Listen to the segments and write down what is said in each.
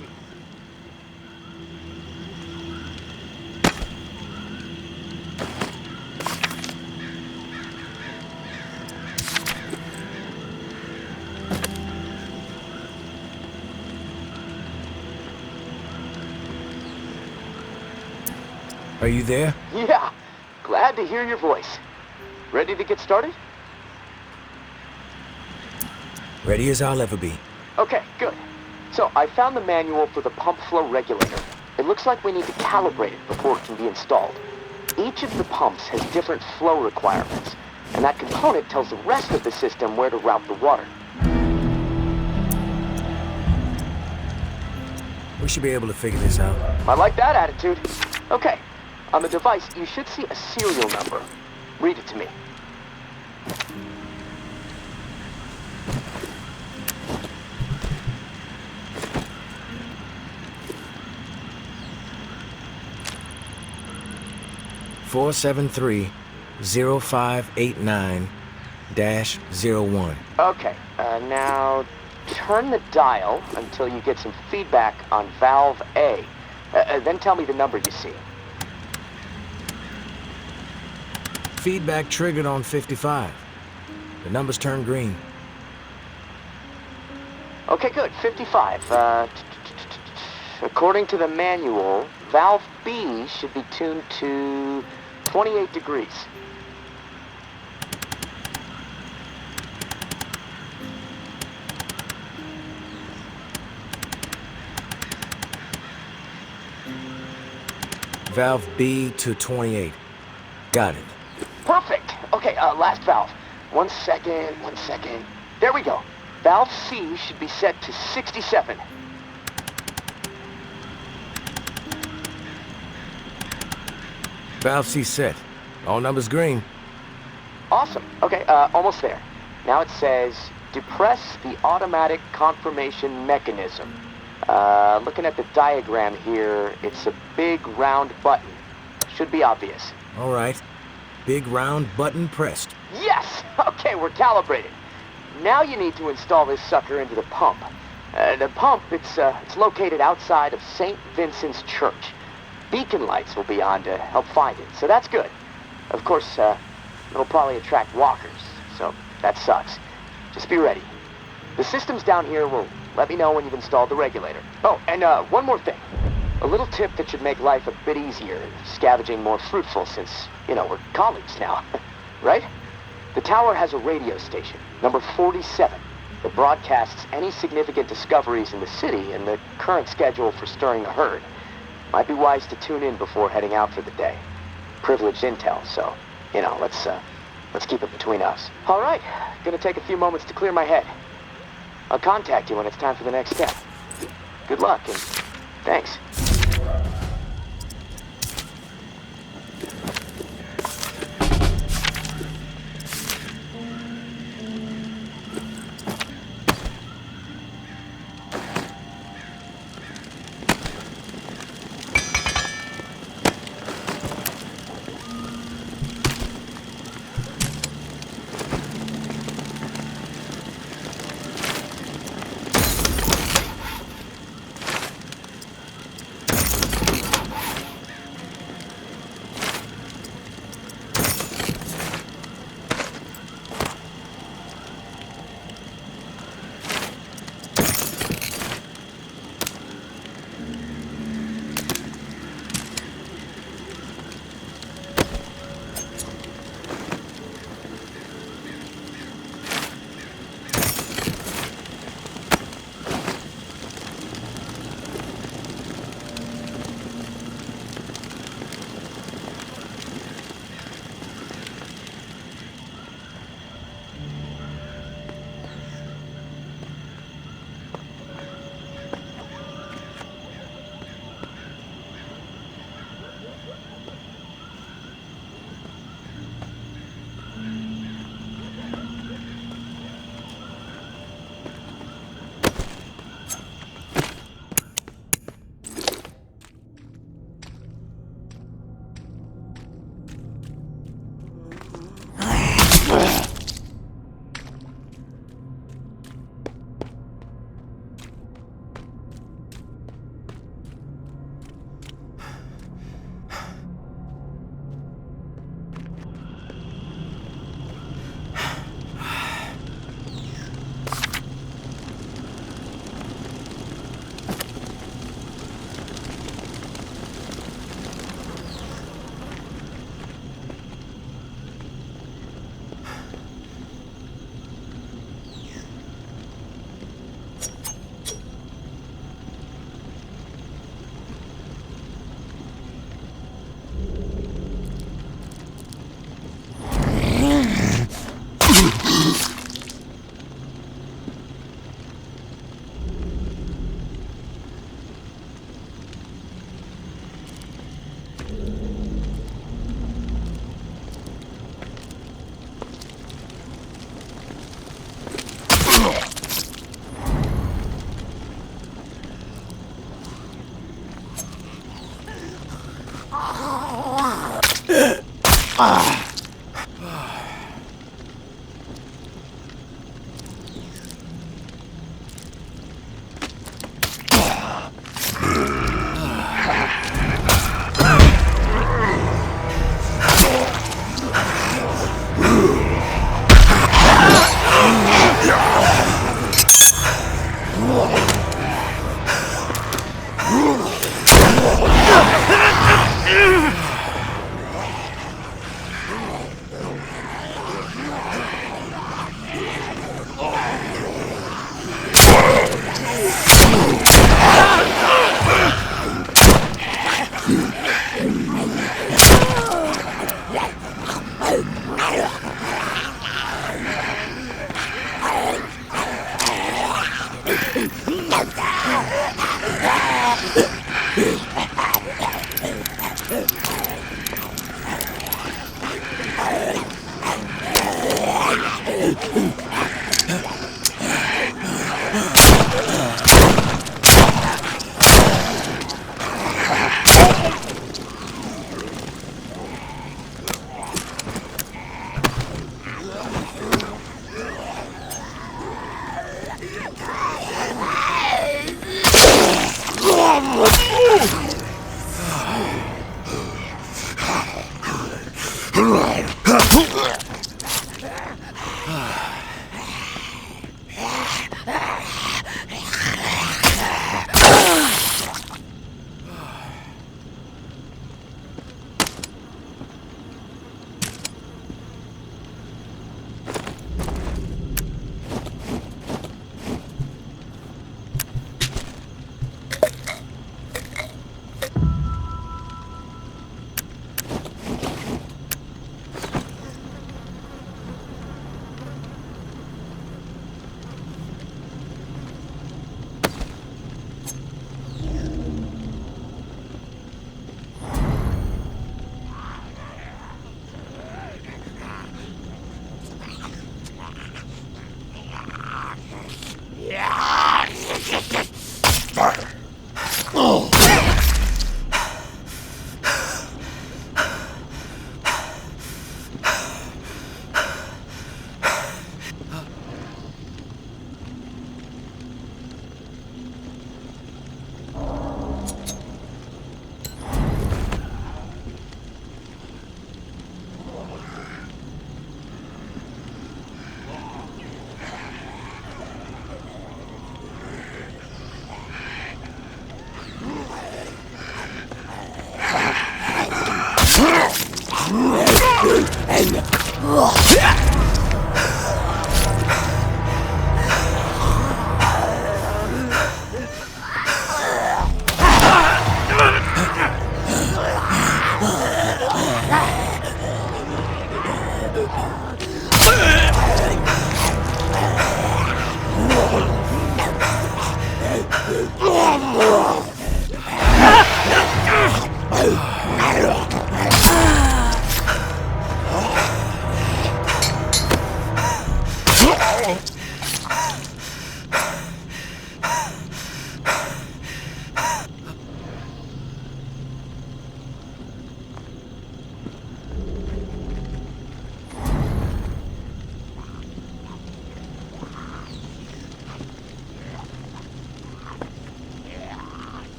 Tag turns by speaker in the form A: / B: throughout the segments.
A: emergency.
B: Are you there?
A: Yeah, glad to hear your voice. Ready to get started?
B: Ready as I'll ever be.
A: Okay, good. So, I found the manual for the pump flow regulator. It looks like we need to calibrate it before it can be installed. Each of the pumps has different flow requirements, and that component tells the rest of the system where to route the water.
B: We should be able to figure this out.
A: I like that attitude. Okay, on the device, you should see a serial number. Read it to me.
B: Four 0589-01.
A: Okay, now turn the dial until you get some feedback on valve A. Then tell me the number you see.
B: Feedback triggered on 55. The numbers turned green.
A: Okay, good. 55. According to the manual, valve B should be tuned to 28 degrees.
B: Valve B to 28. Got it.
A: Perfect. Okay, last valve. 1 second, 1 second. There we go. Valve C should be set to 67.
B: Valve C set. All numbers green.
A: Awesome. Okay, almost there. Now it says, depress the automatic confirmation mechanism. Looking at the diagram here, it's a big round button. Should be obvious.
B: All right. Big round button pressed.
A: Yes! Okay, we're calibrated. Now you need to install this sucker into the pump. The pump, it's located outside of St. Vincent's Church. Beacon lights will be on to help find it, so that's good. Of course, it'll probably attract walkers, so that sucks. Just be ready. The systems down here will let me know when you've installed the regulator. Oh, and one more thing. A little tip that should make life a bit easier and scavenging more fruitful since, we're colleagues now. Right? The tower has a radio station, number 47, that broadcasts any significant discoveries in the city and the current schedule for stirring the herd. Might be wise to tune in before heading out for the day. Privileged intel, so, let's keep it between us. All right, gonna take a few moments to clear my head. I'll contact you when it's time for the next step. Good luck, and thanks.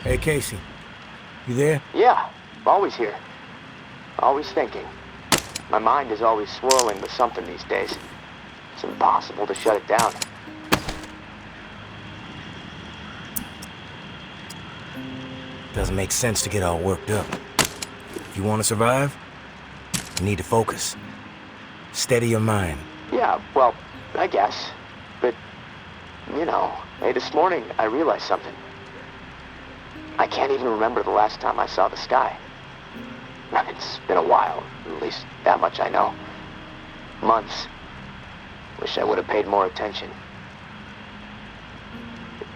B: Hey, Casey. You there?
A: Yeah, always here. Always thinking. My mind is always swirling with something these days. It's impossible to shut it down.
B: Doesn't make sense to get all worked up. If you want to survive, you need to focus. Steady your mind.
A: Yeah, well, I guess. But, you know, hey, this morning I realized something. I can't even remember the last time I saw the sky. It's been a while, at least that much I know. Months. Wish I would have paid more attention.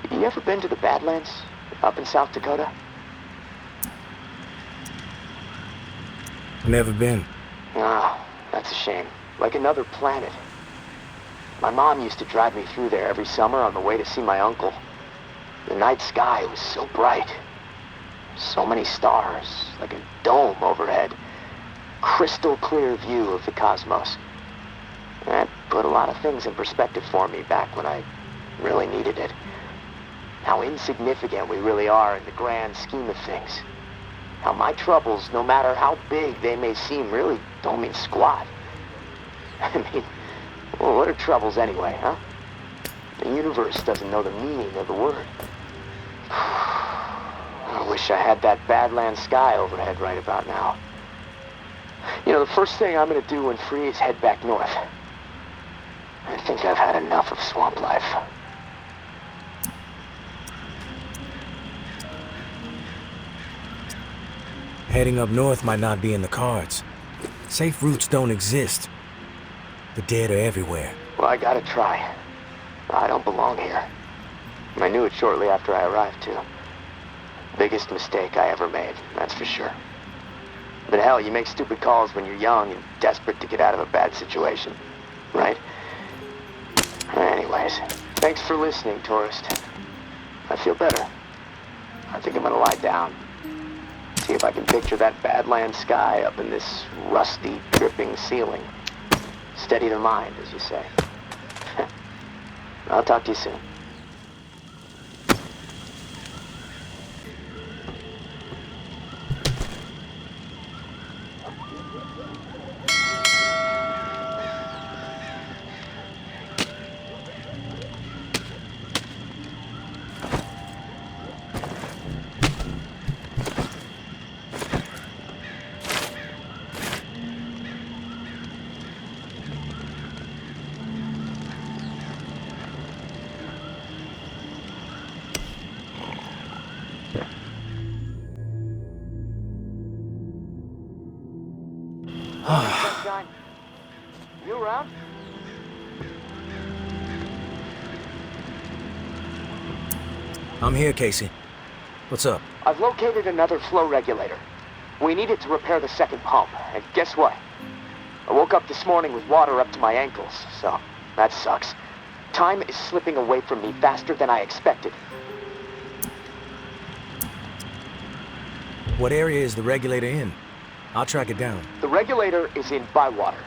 A: You ever been to the Badlands, up in South Dakota?
B: Never been.
A: Ah, that's a shame. Like another planet. My mom used to drive me through there every summer on the way to see my uncle. The night sky was so bright. So many stars, like a dome overhead. Crystal clear view of the cosmos. That put a lot of things in perspective for me back when I really needed it. How insignificant we really are in the grand scheme of things. How my troubles, no matter how big they may seem, really don't mean squat. I mean, well, what are troubles anyway, huh? The universe doesn't know the meaning of the word. I wish I had that Badlands sky overhead right about now. You know, the first thing I'm gonna do when free is head back north. I think I've had enough of swamp life.
B: Heading up north might not be in the cards. Safe routes don't exist. The dead are everywhere.
A: Well, I gotta try. I don't belong here. I knew it shortly after I arrived, too. Biggest mistake I ever made, that's for sure. But hell, you make stupid calls when you're young and desperate to get out of a bad situation, right? Anyways, thanks for listening, tourist. I feel better. I think I'm gonna lie down. See if I can picture that Badlands sky up in this rusty, dripping ceiling. Steady the mind, as you say. I'll talk to you soon. Sunshine, you around?
B: I'm here, Casey. What's up?
A: I've located another flow regulator. We need it to repair the second pump, and guess what? I woke up this morning with water up to my ankles, so that sucks. Time is slipping away from me faster than I expected.
B: What area is the regulator in? I'll track it down.
A: The regulator is in Bywater.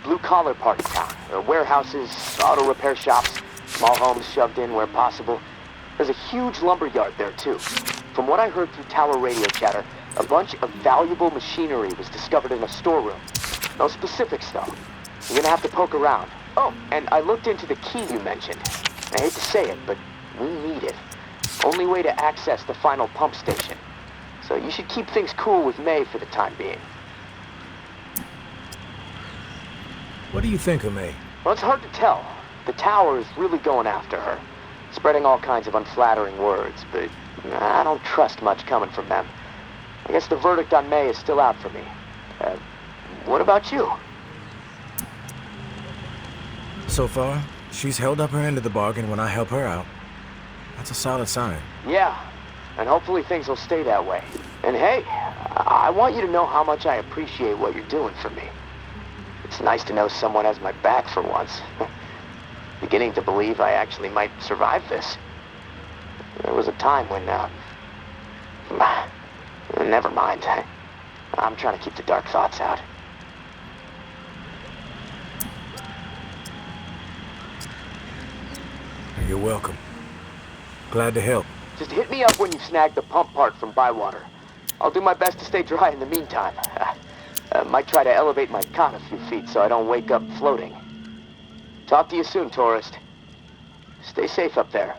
A: Blue-collar party town. Warehouses, auto repair shops, small homes shoved in where possible. There's a huge lumber yard there, too. From what I heard through tower radio chatter, a bunch of valuable machinery was discovered in a storeroom. No specifics, though. You're gonna have to poke around. Oh, and I looked into the key you mentioned. I hate to say it, but we need it. Only way to access the final pump station. So you should keep things cool with May for the time being.
B: What do you think of me?
A: Well, it's hard to tell. The tower is really going after her. Spreading all kinds of unflattering words, but I don't trust much coming from them. I guess the verdict on May is still out for me. What about you?
B: So far, she's held up her end of the bargain when I help her out. That's a solid sign.
A: Yeah, and hopefully things will stay that way. And hey, I want you to know how much I appreciate what you're doing for me. It's nice to know someone has my back for once. Beginning to believe I actually might survive this. There was a time when, never mind. I'm trying to keep the dark thoughts out.
B: You're welcome. Glad to help.
A: Just hit me up when you've snagged the pump part from Bywater. I'll do my best to stay dry in the meantime. Might try to elevate my cot a few feet so I don't wake up floating. Talk to you soon, tourist. Stay safe up there.